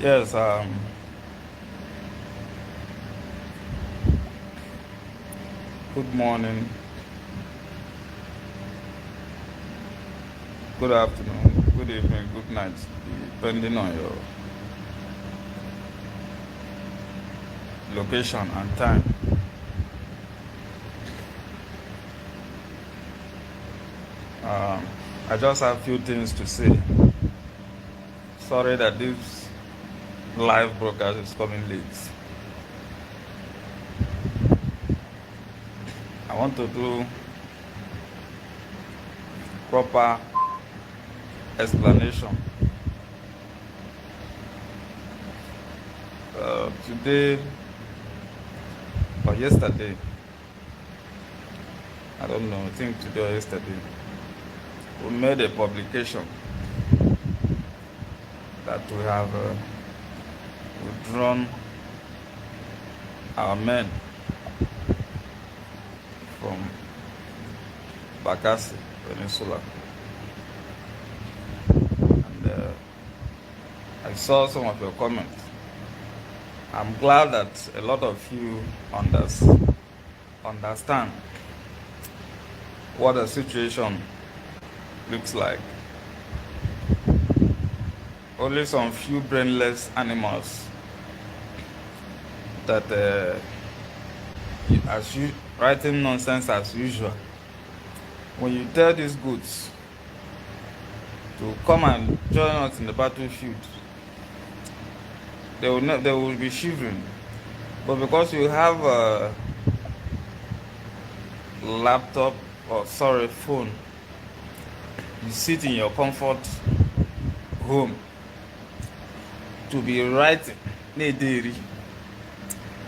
Yes, good morning, good afternoon, good evening, good night, depending on your location and time. Um, I just have a few things to say. Sorry that this live broadcast is coming late. I want to do proper explanation. Today or yesterday, I don't know, I think today or yesterday, we made a publication that we have withdrawn our men from Bakassi Peninsula. And I saw some of your comments. I'm glad that a lot of you understand what the situation looks like. Only some few brainless animals that as you writing nonsense as usual. When you tell these goods to come and join us in the battlefield, they will be shivering. But because you have a laptop or phone, you sit in your comfort home to be writing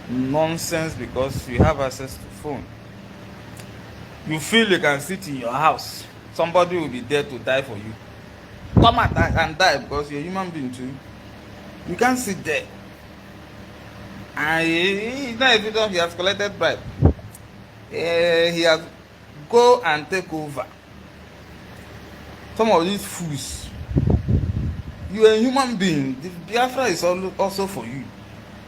nonsense because you have access to phone. You feel you can sit in your house, somebody will be there to die for you. Come and die because you're a human being too. You can't sit there. And he's not evident he has collected bribe. He has go and take over. Some of these fools. You are a human being. The Biafra is also for you.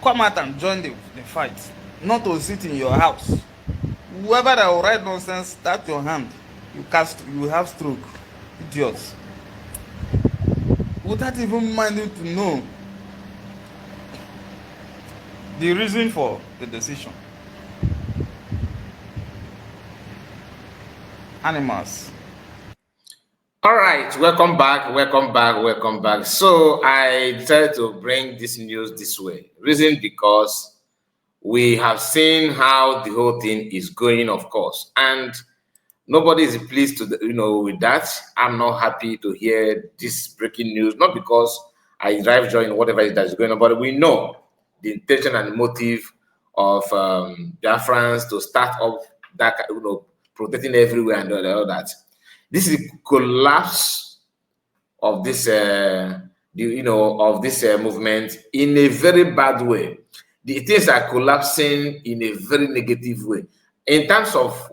Come out and join the fight. Not to sit in your house. Whoever that will write nonsense, that's your hand. You have stroke. Idiots. Without even minding to know the reason for the decision. Animals. All right, welcome back. So I decided to bring this news this way. Reason because we have seen how the whole thing is going, of course, and nobody is pleased with that. I'm not happy to hear this breaking news, not because I drive joy in whatever it is that is going on, but we know the intention and motive of Biafrans to start up that, protecting everywhere and all that. This is collapse of this, movement in a very bad way. The things are collapsing in a very negative way. In terms of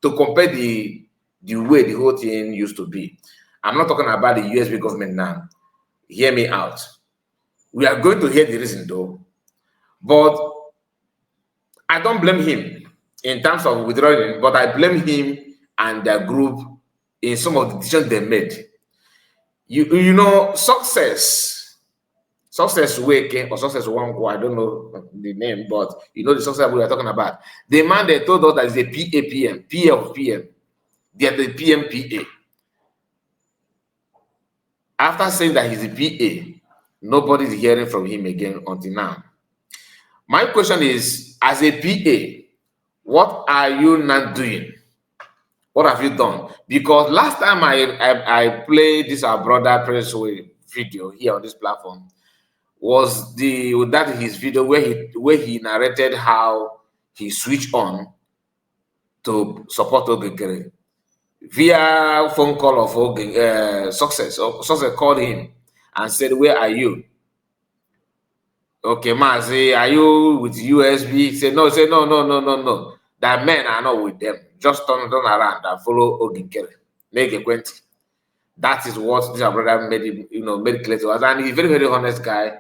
to compare the way the whole thing used to be. I'm not talking about the USB government now. Hear me out. We are going to hear the reason though, but I don't blame him in terms of withdrawing, but I blame him and their group in some of the decisions they made. Success Wake or Success Wanko, I don't know the name, but the success we are talking about. The man they told us that is a PAPM, PA of PM. They are the PMPA. After saying that he's a PA, nobody is hearing from him again until now. My question is, as a PA, what are you not doing? What have you done? Because last time I played this our brother Pressway video here on this platform was his video where he narrated how he switched on to support Ogekere via phone call of Success. Success called him and said, "Where are you?" Okay, man, say, "Are you with USB?" He said, "No." He said, "No. That men are not with them. Just turn around and follow Ogekere. Make a quent." That is what this brother made it clear to us. And he's a very, very honest guy.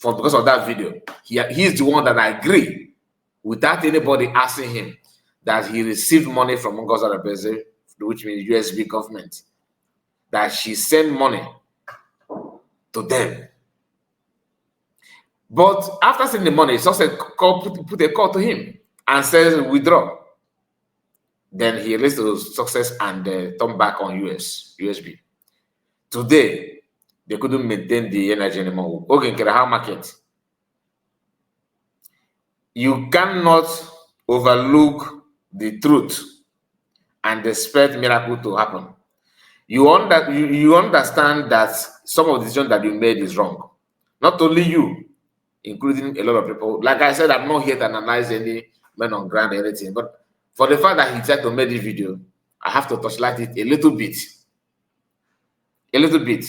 because of that video. He's the one that agreed without anybody asking him that he received money from Ngozi Rebeze, which means USB government, that she sent money to them. But after sending the money, success put a call to him and says withdraw. Then he released the success and turned back on USB. Today, they couldn't maintain the energy anymore. Okay, Keraha market. You cannot overlook the truth and expect miracle to happen. You understand that some of the decisions that you made is wrong. Not only you, including a lot of people. Like I said, I'm not here to analyze any men on ground or anything, but for the fact that he tried to make this video, I have to touchlight it a little bit. A little bit.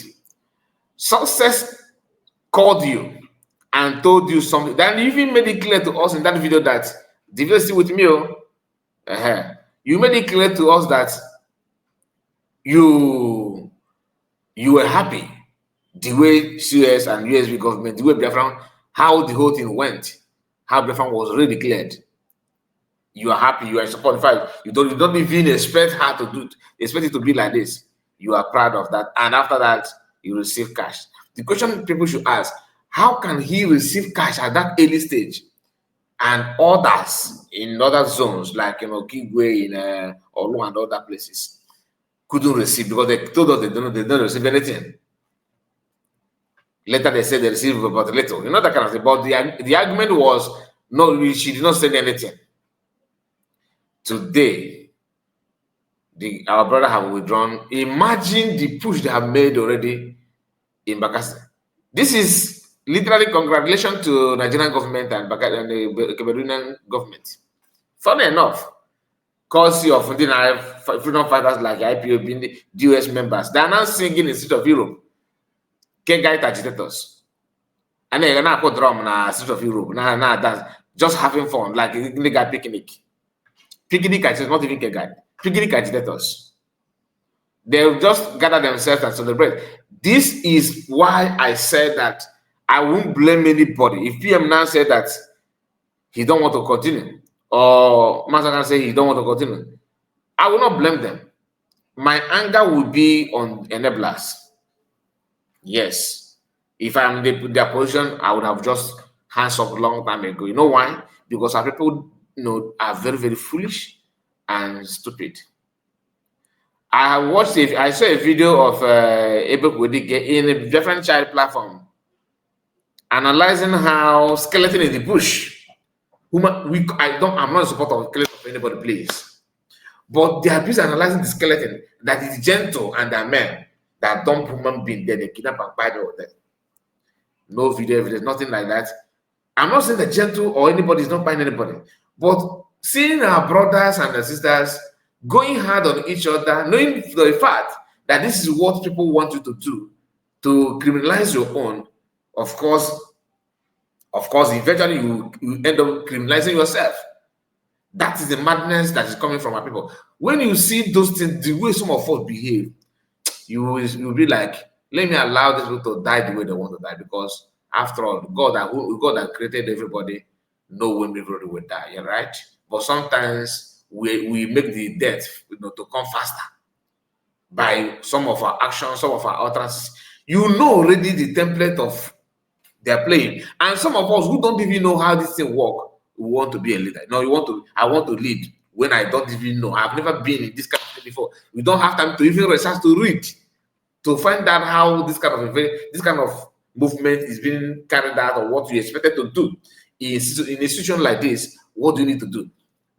Success called you and told you something. Then you even made it clear to us in that video that the video is still with me. You made it clear to us that you were happy the way CS and USB government, the way Biafra, how the whole thing went, how Biafra was really declared. You are happy, you are in support. In fact, you don't even expect her to do, expect it to be like this. You are proud of that, and after that, you receive cash. The question people should ask: how can he receive cash at that early stage, and others in other zones like Kigwe in Olu and other places couldn't receive because they told us they don't receive anything. Later they said they received about little, that kind of thing. But the argument was no, she did not send anything. Today, our brother have withdrawn. Imagine the push they have made already in Bakassi. This is literally congratulations to Nigerian government and the Cameroonian government. Funny enough, courtesy of freedom fighters like IPOB, the US members, they are now singing in the State of Europe. Kengai agitators. And then you're not put drum in the State of Europe. Nah, that's just having fun, like the guy picnic. Picnic agitators, not even Kengai. Picnic agitators. They'll just gather themselves and celebrate. This is why I said that I won't blame anybody. If PM now said that he don't want to continue, or Masakan say he don't want to continue, I will not blame them. My anger will be on enablers. Yes. If I'm in their position, I would have just hands up a long time ago. You know why? Because our people are very, very foolish and stupid. I saw a video of Ebek Wedige in a different child platform analyzing how skeleton in the bush. I'm not in support of skeleton for anybody, please. But they are busy analyzing the skeleton that is gentle and are men that dump human being there, they kidnap and buy them. No video evidence, nothing like that. I'm not saying that gentle or anybody is not buying anybody, but seeing our brothers and our sisters going hard on each other, knowing the fact that this is what people want you to do, to criminalize your own, of course, eventually you end up criminalizing yourself. That is the madness that is coming from our people. When you see those things, the way some of us behave, you'll be like, let me allow these people to die the way they want to die, because after all, God that created everybody know when everybody will die, right? But sometimes we make the death to come faster by some of our actions, some of our utterances. Already the template of they're playing. And some of us who don't even know how this thing works, we want to be a leader. No, I want to lead when I don't even know. I've never been in this kind of thing before. We don't have time to even research, to read, to find out how this kind of movement is being carried out, or what you expected to do in a situation like this. What do you need to do?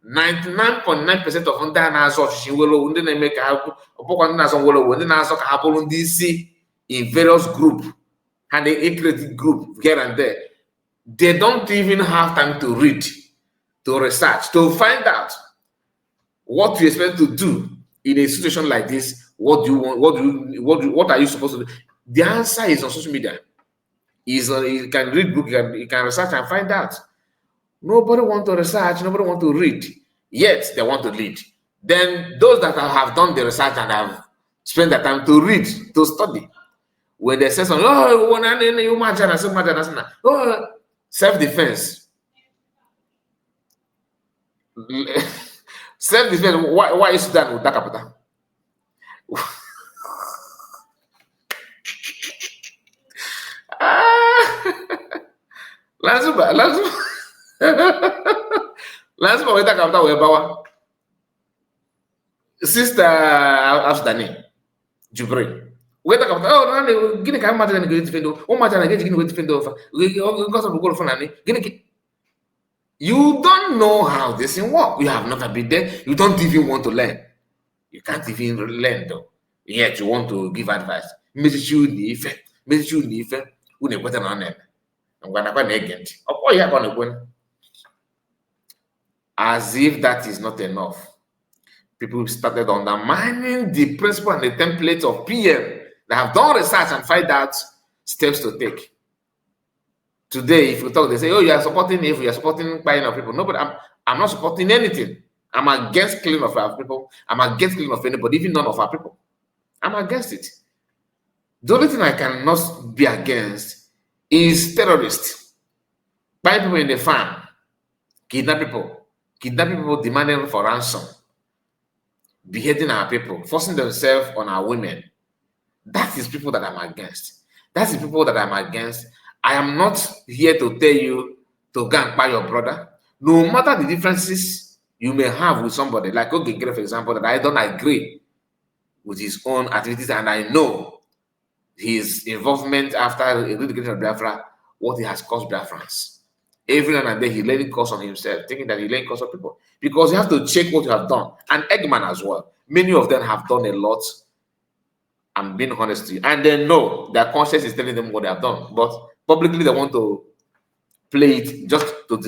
99.9% of ndị na-azọ ọchịchị nwere ndị na-eme ka ha ọbụkwa ndị na-azọ nwere ndị na-azọ ka ha bụrụ ndị isi in various group, and they create group here and there. They don't even have time to read, to research, to find out what you expect to do in a situation like this. What do you want? What are you supposed to do? The answer is on social media. You can read book, you can research and find out. Nobody want to research, nobody want to read, yet they want to lead. Then those that have done the research and have spent the time to read, to study, when they say something, oh, self-defense. Self-defense, why is that with that capital? Langsung kita capital we bawa. Sister Afdani Jubre. Weta capital, oh, nani, gini kama mata gini defendo. O mata gini gini defendo. You don't know how this thing works. You have never been there. You don't even want to learn. You can't even learn though. Yet you want to give advice. I'm as if that is not enough. People started undermining the principle and the template of PM that have done research and find out steps to take. Today, if you talk, they say, oh, you are supporting if you are supporting buying of people. No, but I'm not supporting anything. I'm against killing of our people. I'm against killing of anybody, even none of our people. I'm against it. The only thing I cannot be against is terrorists. Buying people in the farm, kidnap people demanding for ransom, beheading our people, forcing themselves on our women. That is people that I'm against. That's the people that I'm against. I am not here to tell you to go and buy your brother. No matter the differences you may have with somebody, like okay, for example, that I don't agree with his own activities, and I know his involvement after the relocation of Biafra, what he has caused Biafrans. Every now and then he let it cause on himself, thinking that he let it cause on people. Because you have to check what you have done. And Eggman as well. Many of them have done a lot. I'm being honest to you. And they know their conscience is telling them what they have done. But publicly they want to play it just to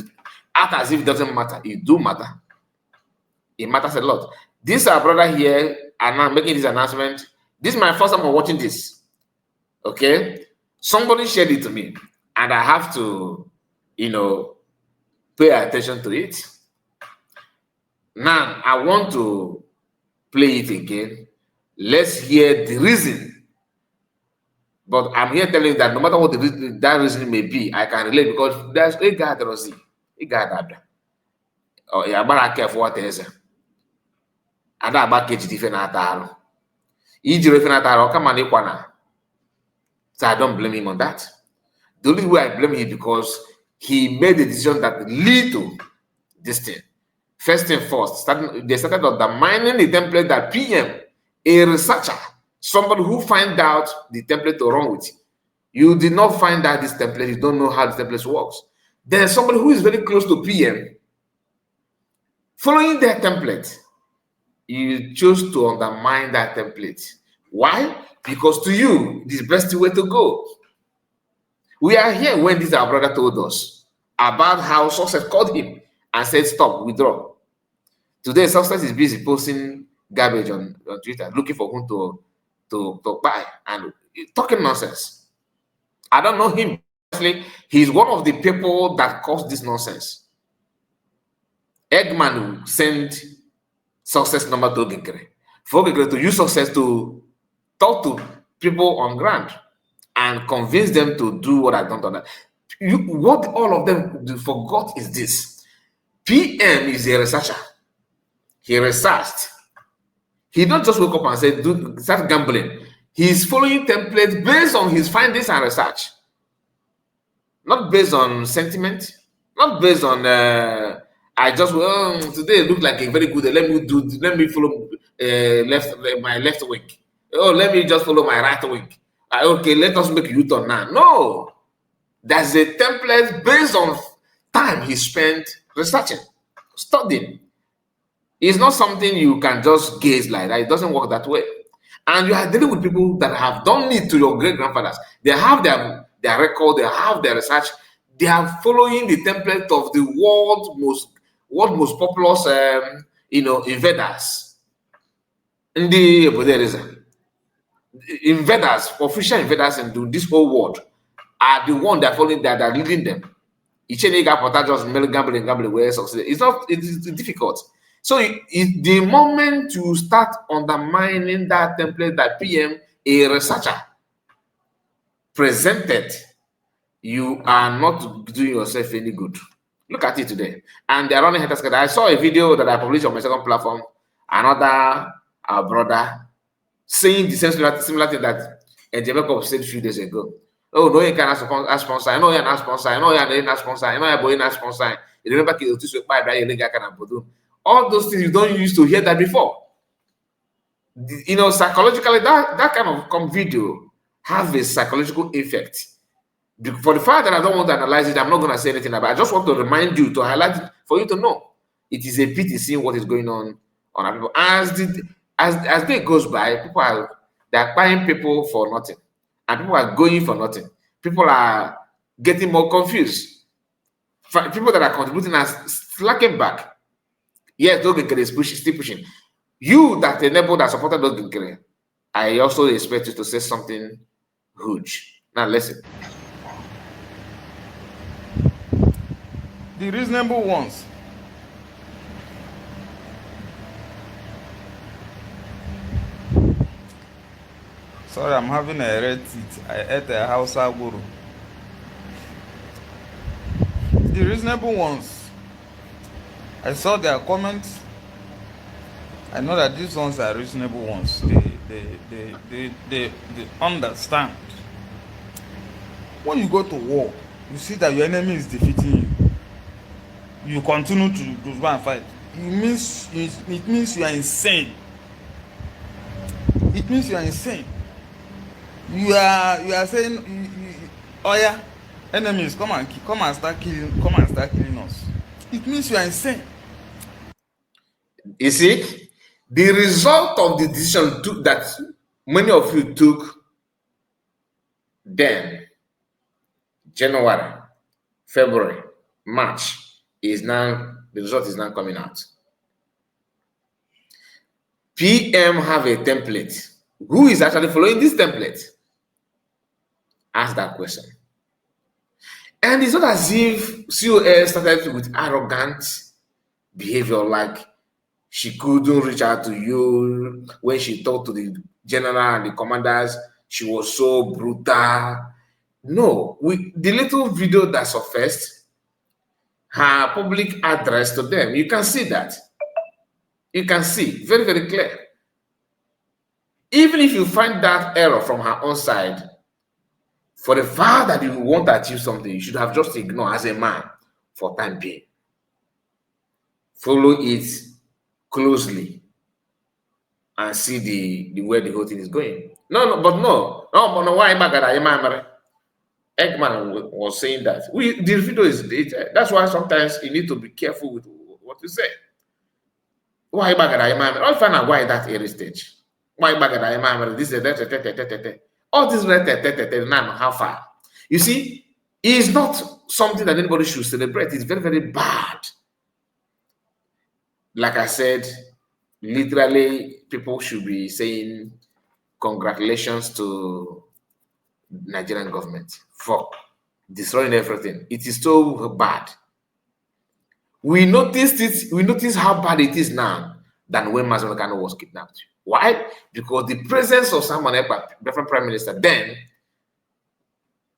act as if it doesn't matter. It do matter. It matters a lot. This our brother here, and I'm making this announcement. This is my first time watching this. Okay? Somebody shared it to me. And I have to, pay attention to it. Now, I want to play it again. Let's hear the reason. But I'm here telling you that no matter what that reason may be, I can relate because there's a guy that was a guy that. Oh, yeah, but I care for what is it. And that back cage different ataro. Come on, so I don't blame him on that. The only way I blame him is because he made a decision that lead to this thing. First thing first, they started undermining the template that PM, a researcher, somebody who find out the template to run with. You did not find out this template, you don't know how the template works. Then somebody who is very close to PM, following their template, you choose to undermine that template. Why? Because to you, it is the best way to go. We are here when this our brother told us about how Success called him and said, stop, withdraw. Today, Success is busy posting garbage on Twitter, looking for whom to buy and talking nonsense. I don't know him. He's one of the people that caused this nonsense. Eggman sent Success number to Ogekere. For Ogekere to use Success to talk to people on ground and convince them to do what I don't understand. What all of them forgot is this. PM is a researcher. He researched. He don't just wake up and say, start gambling. He's following templates based on his findings and research. Not based on sentiment. Not based on, I just, today look like a very good, let me follow my left wing. Oh, let me just follow my right wing. Okay, let us make a U-turn now. No. There's a template based on time he spent researching, studying. It's not something you can just gaze like that. It doesn't work that way. And you are dealing with people that have done it to your great-grandfathers. They have their record, they have their research. They are following the template of the world's most populous, invaders. Invaders, official invaders into this whole world are the one that following that are leading them. Each and every just gambling where succeed. It's difficult. So the moment you start undermining that template that PM, a researcher, presented, you are not doing yourself any good. Look at it today. And they are running head I saw a video that I published on my second platform, another brother saying the similar thing that Jacob said a few days ago. Oh, no, you can't sponsor. I know you're not sponsor. I know you're not sponsor. I know you're not sponsor. You remember all those things you don't used to hear that before. You know, psychologically, that kind of video have a psychological effect. For the fact that I don't want to analyze it, I'm not going to say anything about it. I just want to remind you, to highlight it for you to know. It is a pity seeing what is going on our people. As day goes by, they're buying people for nothing, and people are going for nothing. People are getting more confused. People that are contributing are slacking back. Yes, Dogenkere is still pushing. You that enabled that supported Dogenkere, I also expect you to say something huge. Now listen. The reasonable ones. Sorry, I'm having a red teeth. I ate a Hausa guru. The reasonable ones. I saw their comments. I know that these ones are reasonable ones. They understand. When you go to war, you see that your enemy is defeating you. You continue to go and fight. It means you are insane. It means you are insane. You are saying, oh yeah, enemies, come and start killing us. It means you are insane. You see, the result of the decision that many of you took then, January, February, March, the result is now coming out. PM have a template. Who is actually following this template? Ask that question. And it's not as if COS started with arrogant behavior, like she couldn't reach out to you when she talked to the general and the commanders. She was so brutal. No, the little video that surfaced, her public address to them, you can see that. You can see very, very clear. Even if you find that error from her own side, for the fact that you want to achieve something, you should have just ignored as a man for time being. Follow it closely and see the way the whole thing is going. No, why Eggman was saying that. The video is that's why sometimes you need to be careful with what you say. Why I'll find out why that early stage. Why this is all this how far. You see, it's not something that anybody should celebrate. It's very, very bad. Like I said, literally, people should be saying congratulations to Nigerian government for destroying everything. It is so bad. We noticed it. We noticed how bad it is now than when Mazi Kano was kidnapped. Why? Because the presence of someone, different prime minister, then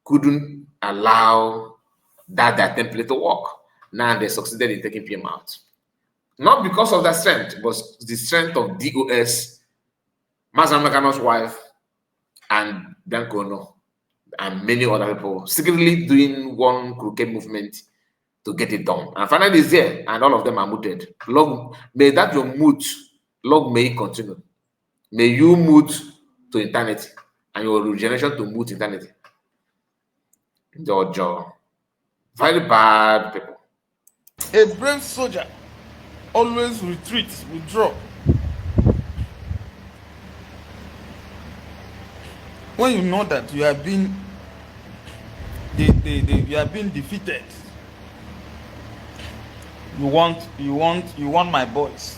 couldn't allow that template to work. Now they succeeded in taking PM out. Not because of that strength, but the strength of DOS, Mazi Kano's wife, and Dankono, and many other people secretly doing one crooked movement to get it done. And finally it's there, and all of them are muted. Long may that your mood, long may it continue. May you move to eternity, and your regeneration to move to eternity. Jojo. Very bad people. A brave soldier always retreats, withdraw. When you know that you are being you are being defeated, you want my boys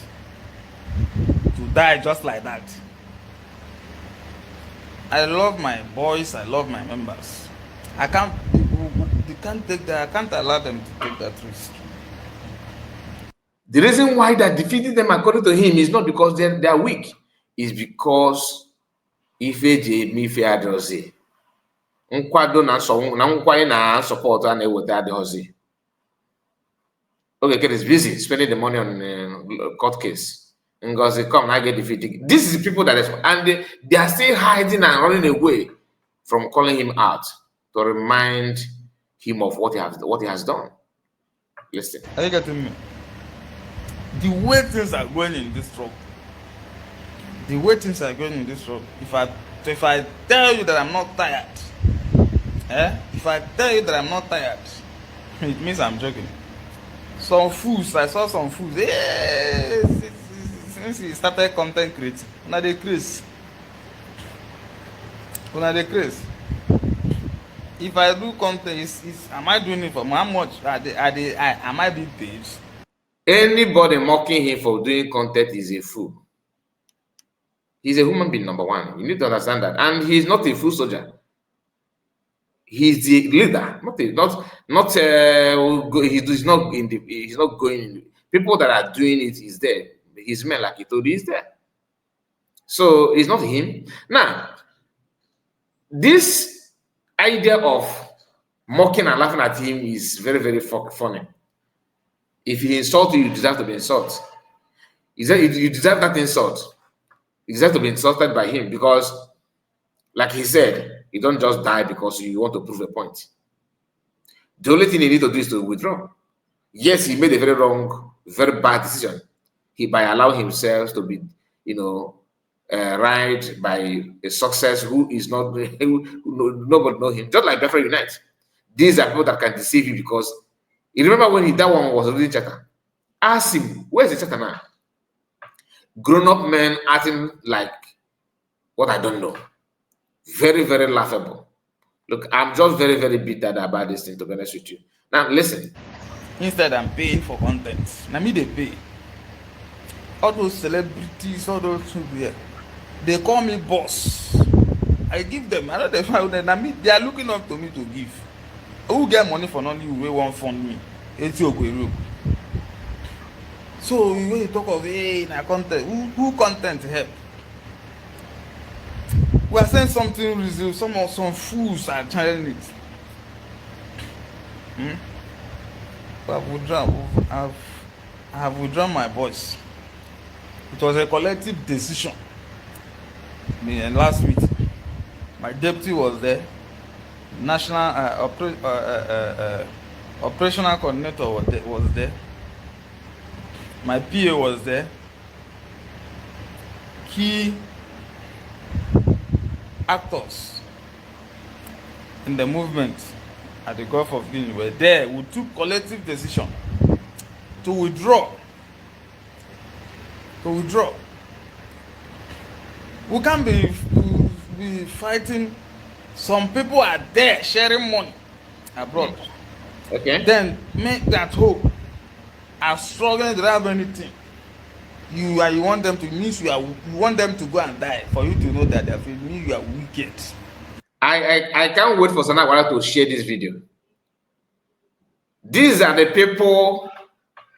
to die just like that. I love my boys, I love my members. I can't allow them to take that risk. The reason why they're defeating them according to him is not because they are weak, it's because Ife Adrozi. nkwado na nkwanye na support a na-eweta adịghịzi. Okay, is busy spending the money on court case. Ngozi, come, I get defeated. This is people that is, and they are still hiding and running away from calling him out to remind him of what he has done. Listen. Are you getting me? The way things are going in this truck, if I tell you that I'm not tired, if I tell you that I'm not tired, it means I'm joking. Some fools, I saw some fools. Since he started content creating, una dey craze. If I do content, am I doing it for how much? Am I being paid? Anybody mocking him for doing content is a fool. He's a human being, number one. You need to understand that, and he's not a full soldier. He's the leader, he's not going. People that are doing it is there. His men, like he told you, is there. So it's not him. Now, this idea of mocking and laughing at him is very, very funny. If he insults you, you deserve to be insulted. You deserve that insult. You deserve to be insulted by him because, like he said, you don't just die because you want to prove a point. The only thing you need to do is to withdraw. Yes, he made a very wrong, very bad decision. By allowing himself to be, ride by a success who is not, nobody know him. Just like Biafra Unite. These are people that can deceive you because you remember when that one was reading chatter. Ask him, where's the chatter now? Grown-up men acting like what I don't know. Very, very laughable. Look, I'm just very, very bitter about this thing, to be honest with you. Now, listen. Instead, I'm paying for content. Now, me, they pay. All those celebrities, all those people here, they call me boss. I give them. I don't know if they are looking up to me to give. Who get money for only who won't fund me? So, when you talk of, content, who content help? We are saying something real. Some fools are trying it. But I have withdrawn my voice. It was a collective decision. Last week, my deputy was there. National operational coordinator was there. My PA was there. Key actors in the movement at the Gulf of Guinea were there. We took collective decision to withdraw. We can't be fighting. Some people are there sharing money abroad. Okay. Then make that hope are struggling to have anything. You want them to mean you want them to go and die for you to know that they mean you are wicked. I can't wait for Sanagwara to share this video. These are the people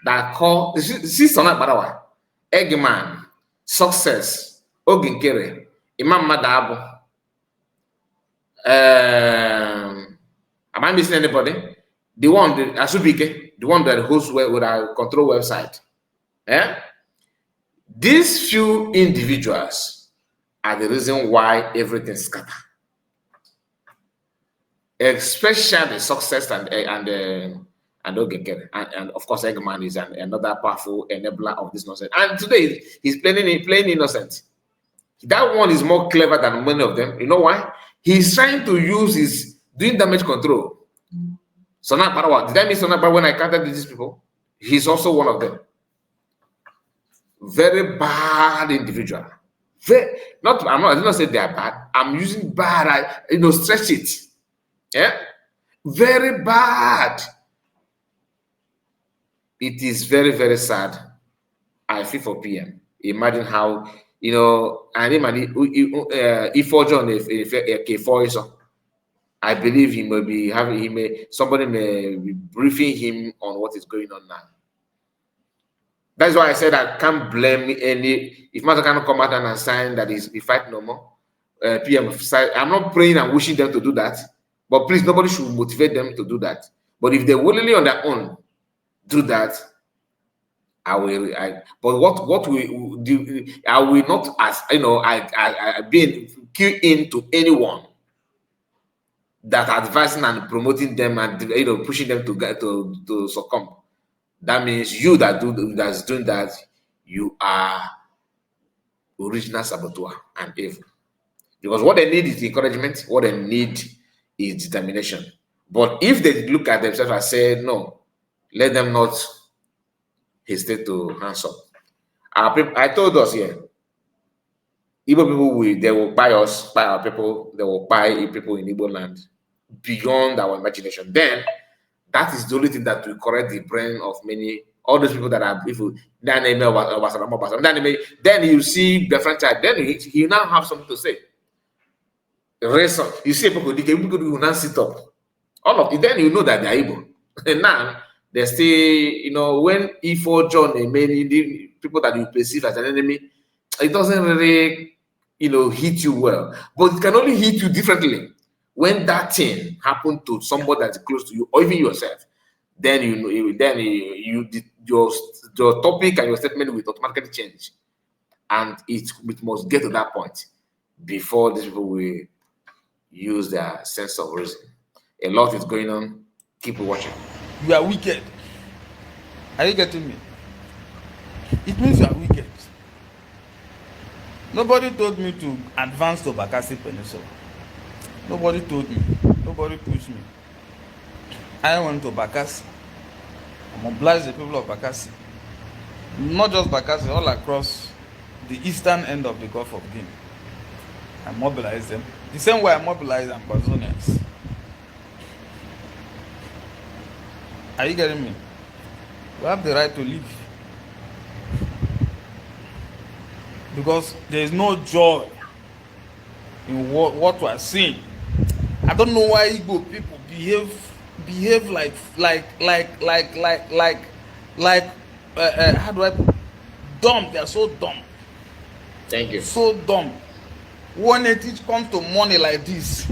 that call see Sanagwara, Eggman, Success, Oginkere, Imam Madabu. Am I missing anybody? The one, Asubike, the one that hosts with our control website. These few individuals are the reason why everything scatters. Especially Success and Oginkere. And of course, Eggman is another powerful enabler of this nonsense. And today, he's playing innocent. That one is more clever than many of them. You know why? He's trying to use his doing damage control. Sona Parawa. Did I miss Sona Parawa when I counted these people? He's also one of them. Very bad individual. I did not say they are bad. I'm using bad. Stretch it. Yeah, very bad. It is very, very sad. I feel for PM. Imagine how and if John if I believe he may be somebody may be briefing him on what is going on now. That's why I said I can't blame any. If Master cannot come out and assign that he fight no more, PM. I'm not praying and wishing them to do that. But please, nobody should motivate them to do that. But if they willingly on their own do that, I will. But what we do, I will not, as you know, I being key into anyone that advising and promoting them and pushing them to get to succumb. That means you that's doing that, you are original saboteur and evil. Because what they need is encouragement, what they need is determination. But if they look at themselves and say, no, let them not hesitate to hands up. I told us here, Igbo people, they will buy us, buy our people, they will buy people in Igbo land beyond our imagination. Then that is the only thing that will correct the brain of many, all those people that are people. Then you see the franchise, then he now have something to say. Reason, you see people who now sit up. All of it, then you know that they're able. And now they still, when E4 John and many people that you perceive as an enemy, it doesn't really, hit you well. But it can only hit you differently when that thing happened to somebody that's close to you, or even yourself. Then your topic and your statement will automatically change, and it must get to that point before these people will use their sense of reason. A lot is going on. Keep watching. You are wicked. Are you getting me? It means you are wicked. Nobody told me to advance to Bakassi Peninsula. Nobody told me. Nobody pushed me. I went to Bakassi. I mobilized the people of Bakassi. Not just Bakassi, all across the eastern end of the Gulf of Guinea. I mobilized them. The same way I mobilized Amazonians. Are you getting me? We have the right to live. Because there is no joy in what we are seeing. I don't know why Igbo people behave like how do I put dumb. They are so dumb. Thank you. So dumb. When it comes to money like this,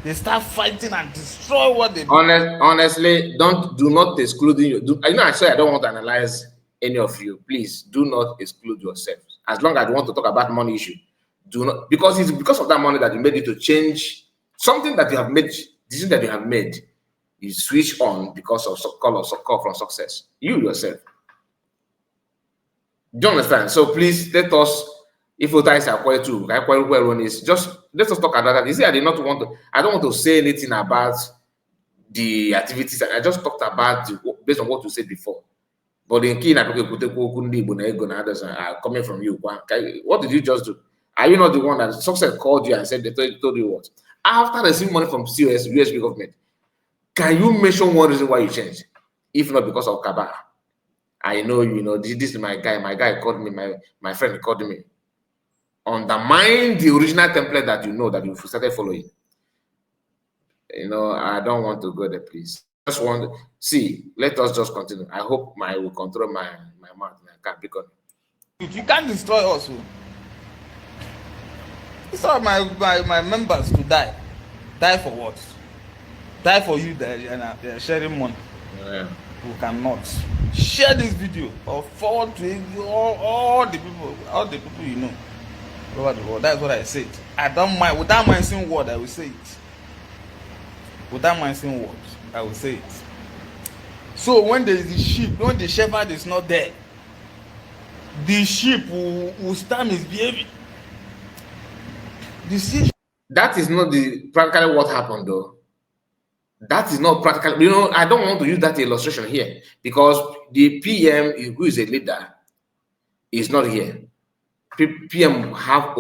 they start fighting and destroy what they do. Honestly, do not exclude you. I say I don't want to analyze any of you. Please do not exclude yourself. As long as you want to talk about money issue, do not, because it's because of that money that you made it to change something that you have made, decision that you have made. You switch on because of call from success. You yourself. Do you understand? So please let us, if you guys are quite too, just let us talk about that. You see, I don't want to say anything about the activities. I just talked about based on what you said before. But in Kenya, others are coming from you. What did you just do? Are you not the one that success called you and said they told you what? After receiving money from US government, can you mention one reason why you changed? If not because of Kaba. I know, this is my guy. My guy called me, my friend called me. Undermine the original template that that you started following. I don't want to go there, please. Just want to see. Let us just continue. I hope I will control my mouth. I can't pick on it. You can't destroy us. It's all my members to die. Die for what? Die for you that are sharing money. Yeah. Who cannot share this video or forward to all the people you know over the world. That's what I said. I don't mind. Without mind saying word, I will say it. Without mind saying words, I will say it. So when there is the sheep, when the shepherd is not there, the sheep will start misbehaving. The sheep. That is not practically what happened, though. That is not practical. I don't want to use that illustration here because the PM, who is a leader, is not here. PM have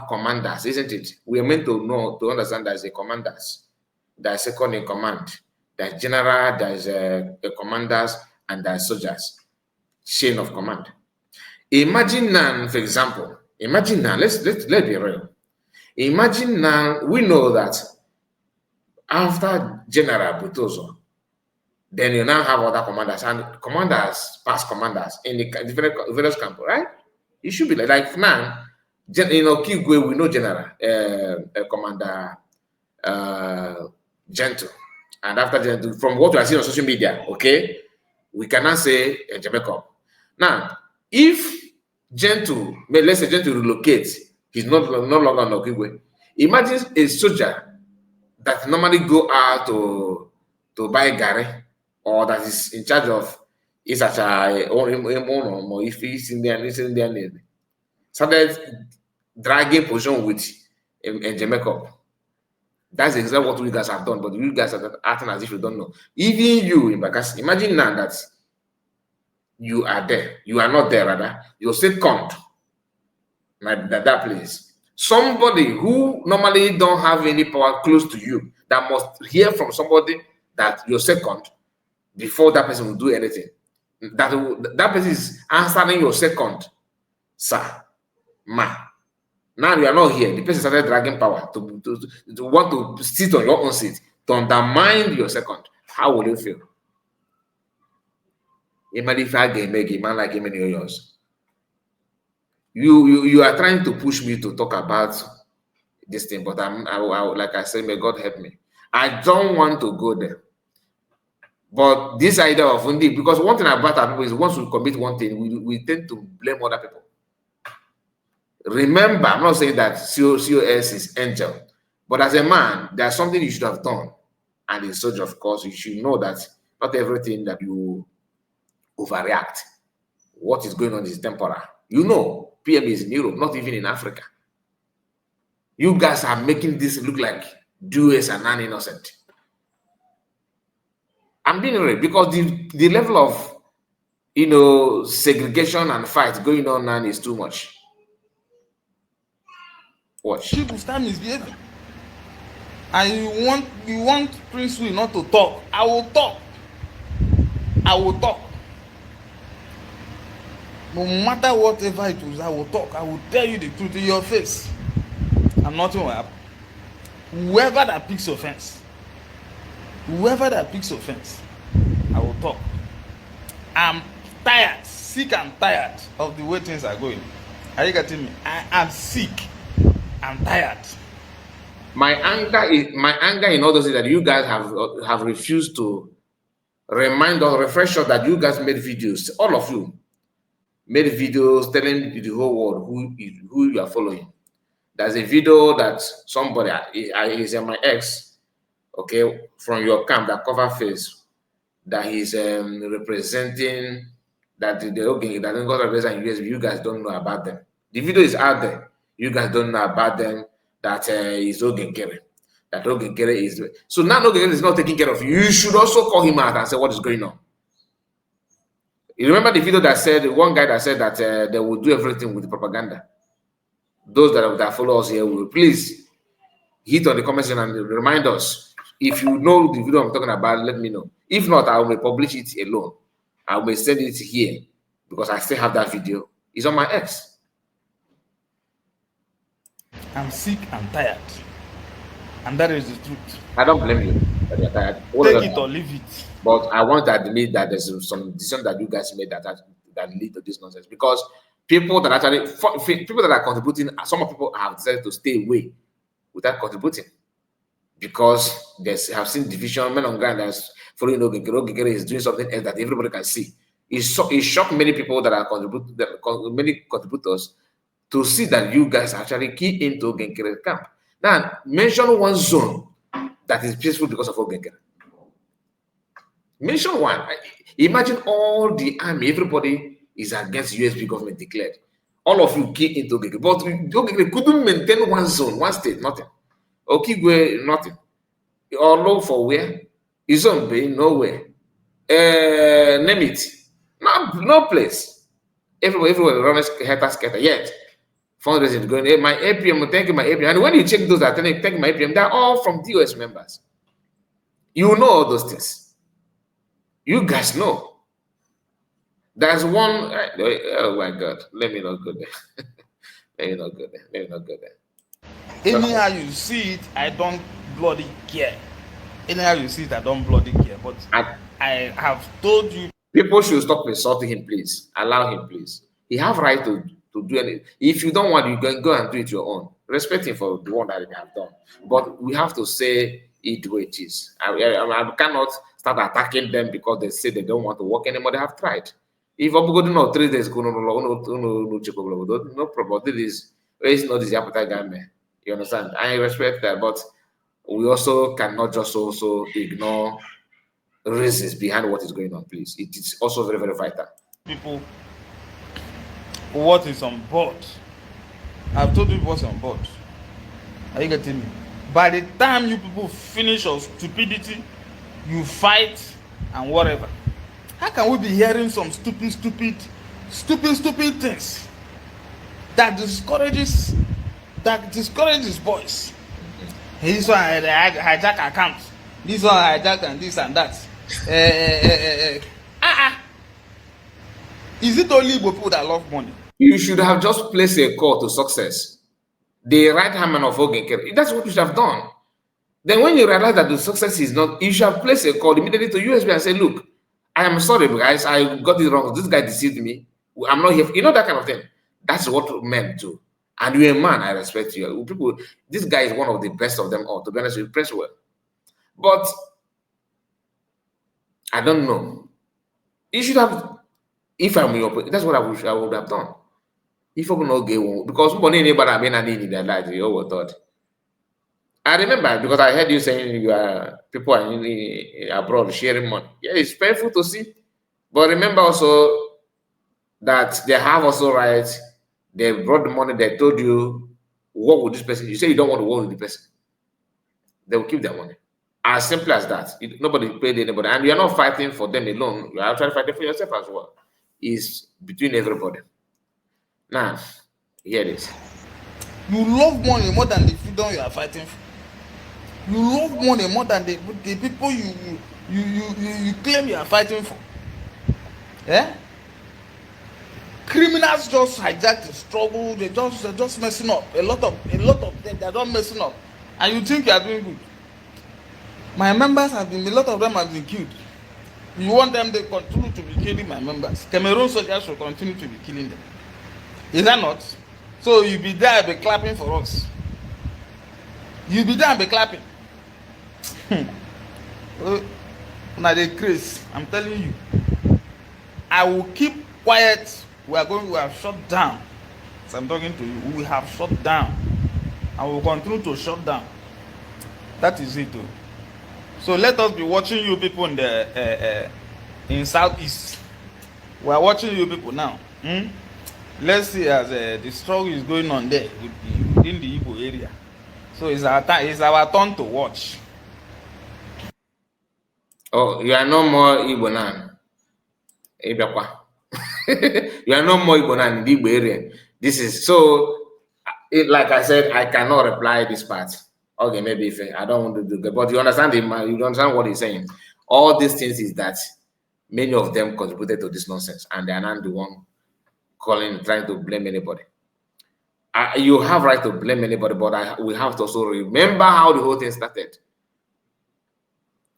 commanders, isn't it? We are meant to understand there's a commanders, there's second in command, there's general, there's a commanders, and there's soldiers. Chain of command. Imagine now, for example, let's be real. Imagine now, we know that after General Butozo, then you now have other commanders, and past commanders in the various camps, right? It should be like now, Kigwe, we know General, Commander Gentle. And after Gentle, from what we are seeing on social media, okay, we cannot say Jamaica. Now, if Gentle, let's say Gentle relocates, he's no longer on Okigwe. Imagine a soldier that normally go out to buy Gary, or that is in charge of is such a or if he's in there, started dragging position with Jamaica. That's exactly what you guys have done, but you guys are acting as if you don't know. Even you in Bakassi, imagine now that you are there. You are not there, rather. You're second at that place. Somebody who normally don't have any power close to you, that must hear from somebody that you're second before that person will do anything. That person is answering your second, sir, ma. Now you are not here. The person started dragging power to want to sit on your own seat, to undermine your second. How will you feel? Even if I can make a man like him in yours. You are trying to push me to talk about this thing, but like I said, may God help me. I don't want to go there. But this idea of indeed, because one thing about our people is once we commit one thing, we tend to blame other people. Remember, I'm not saying that COS is angel, but as a man, there's something you should have done. And in such, of course, you should know that not everything that you overreact. What is going on is temporal. You know, PM is in Europe, not even in Africa. You guys are making this look like Jews are non-innocent. I'm being real because the level of segregation and fight going on now is too much. Watch. People start misbehaving. And you want Prince Will not to talk. I will talk. I will talk. No matter whatever it was, I will talk. I will tell you the truth in your face. And nothing will happen. Whoever that picks offense, I will talk. I'm tired, sick and tired of the way things are going. Are you getting me? I am sick and tired. My anger in all those things that you guys have refused to remind or refresh us that you guys made videos. All of you made videos telling the whole world who you are following. There's a video that somebody is my ex, okay, from your camp, that cover face, that he's representing that that don't represent US. You guys don't know about them. The video is out there. You guys don't know about them. That is Ogenkere. That Ogenkere is so now Ogenkere is not taking care of you. You should also call him out and say what is going on. You remember the video that said one guy that said that they will do everything with the propaganda. Those that follow us here will please hit on the comment section and remind us. If you know the video I'm talking about, let me know. If not, I will publish it alone. I will send it here because I still have that video. It's on my ex. I'm sick and tired. And that is the truth. I don't blame you that you're tired. Take it or leave it. But I want to admit that there's some decision that you guys made that lead to this nonsense. Because people that are contributing, some people have decided to stay away without contributing. Because they have seen division, men on ground that's following Ogenkere is doing something else that everybody can see. It shocked many people that are many contributors to see that you guys actually key into Ogenkere camp. Now, mention one zone that is peaceful because of Ogenkere. Mention one. Imagine all the army, everybody is against USB government declared. All of you key into Ogenkere. But Ogenkere couldn't maintain one zone, one state, nothing. Okigwe, nothing. Or low for where? His own bay, nowhere. Name it. No place. Everywhere running scatter. Yet, fundraising going. Hey, my APM, thank you, my APM. And when you check those that thank you, my APM, they're all from DOS members. You know all those things. You guys know. There's one. Oh my God. Let me not go there. Let me not go there. Anyhow you see it, I don't bloody care. Anyhow you see it, I don't bloody care. But I have told you. People should stop insulting him, please. Allow him, please. He have right to do anything. If you don't want, you can go and do it your own. Respect him for the one that he have done. But we have to say it the way it is. I cannot start attacking them because they say they don't want to work anymore. They have tried. If I'm going to 3 days, no problem. This is not this appetite guy. You understand? I respect that, but we also cannot just also ignore reasons behind what is going on, please. It is also very, very vital. People, what is on board? I've told you what's on board. Are you getting me? By the time you people finish your stupidity, you fight and whatever. How can we be hearing some stupid things that discourages boys? This one hijack accounts. This one hijack and this and that. Is it only Igbo people that love money? You should have just placed a call to success. The right hand man of Ogenkere. That's what you should have done. Then when you realize that the success is not, you should have placed a call immediately to USB and say, look, I am sorry, guys, I got it wrong. This guy deceived me. I'm not here. You know, that kind of thing. That's what men do. And you're a man, I respect you. People, this guy is one of the best of them all, to be honest with you, press well. But I don't know. You should have, if I'm your, that's what I would have done. If I'm not gay, because anybody I mean I need in their life, you all thought. I remember because I heard you saying you are people are abroad sharing money. Yeah, it's painful to see. But remember also that they have also rights. They brought the money, they told you work with this person. You say you don't want to work with the person. They will keep their money. As simple as that. Nobody paid anybody. And you're not fighting for them alone. You're actually fighting for yourself as well. It's between everybody. Now, hear this. You love money more than the freedom you are fighting for. You love money more than the people you claim you are fighting for. Yeah? Criminals just hijack the struggle. They're just messing up. A lot of them, they're not messing up. And you think you are doing good. My members have been, a lot of them have been killed. You want them to continue to be killing my members. Cameroon soldiers will continue to be killing them. Is that not? So you be there, be clapping for us. You be there and be clapping. Now they crazy. I'm telling you. I will keep quiet. We have shut down. So I'm talking to you. We have shut down. And we will continue to shut down. That is it. So let us be watching you people in the in Southeast. We are watching you people now. Let's see as the struggle is going on there within the Igbo area. So it's our time. It's our turn to watch. Oh, you are no more Igbo now. You are no more Igbo now in the Igbo area. This is so. Like I said, I cannot reply this part. Okay, maybe if I don't want to do that, but you understand you understand what he's saying. All these things is that many of them contributed to this nonsense, and they are not the one trying to blame anybody. You have right to blame anybody, but we have to also remember how the whole thing started.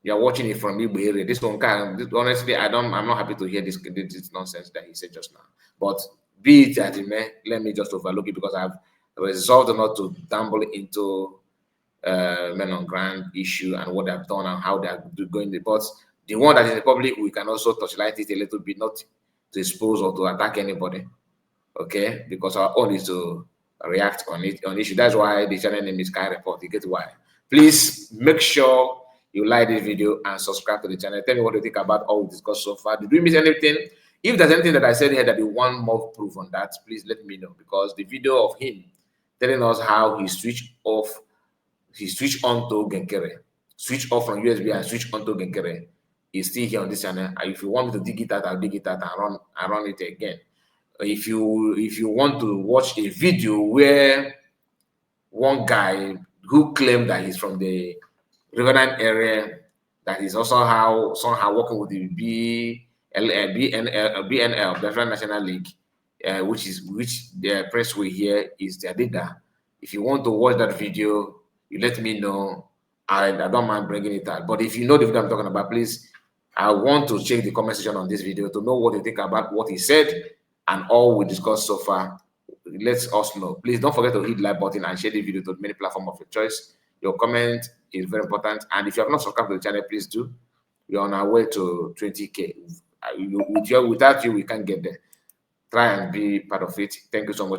You are watching it from Igbo area. This one, honestly, I'm not happy to hear this nonsense that he said just now. But be it as it may, let me just overlook it because I've resolved not to dabble into men on ground issue and what they've done and how they're going. But the one that is in the public, we can also touchlight it a little bit, not to expose or to attack anybody. Okay, because our own is to react on issue. That's why the channel name is Sky Report. You get why. Please make sure you like this video and subscribe to the channel. Tell me what you think about all we discussed so far. Did we miss anything? If there's anything that I said here that you want more proof on that, please let me know, because the video of him telling us how he switched on to Genkere, switch off from USB and switch on to Genkere is still here on this channel. If you want me to dig it out, I'll dig it out and run it again. If you want to watch a video where one guy who claimed that he's from the Riverine area, that is also somehow working with the BNL, Biafra National League, which the press will hear is their data. If you want to watch that video, you let me know. I don't mind bringing it out. But if you know the video I'm talking about, please, I want to check the comment section on this video to know what you think about what he said and all we discussed so far. Let us know. Please don't forget to hit the like button and share the video to many platforms of your choice. Your comment is very important. And if you have not subscribed to the channel, please do. We're on our way to 20K. Without you, we can't get there. Try and be part of it. Thank you so much.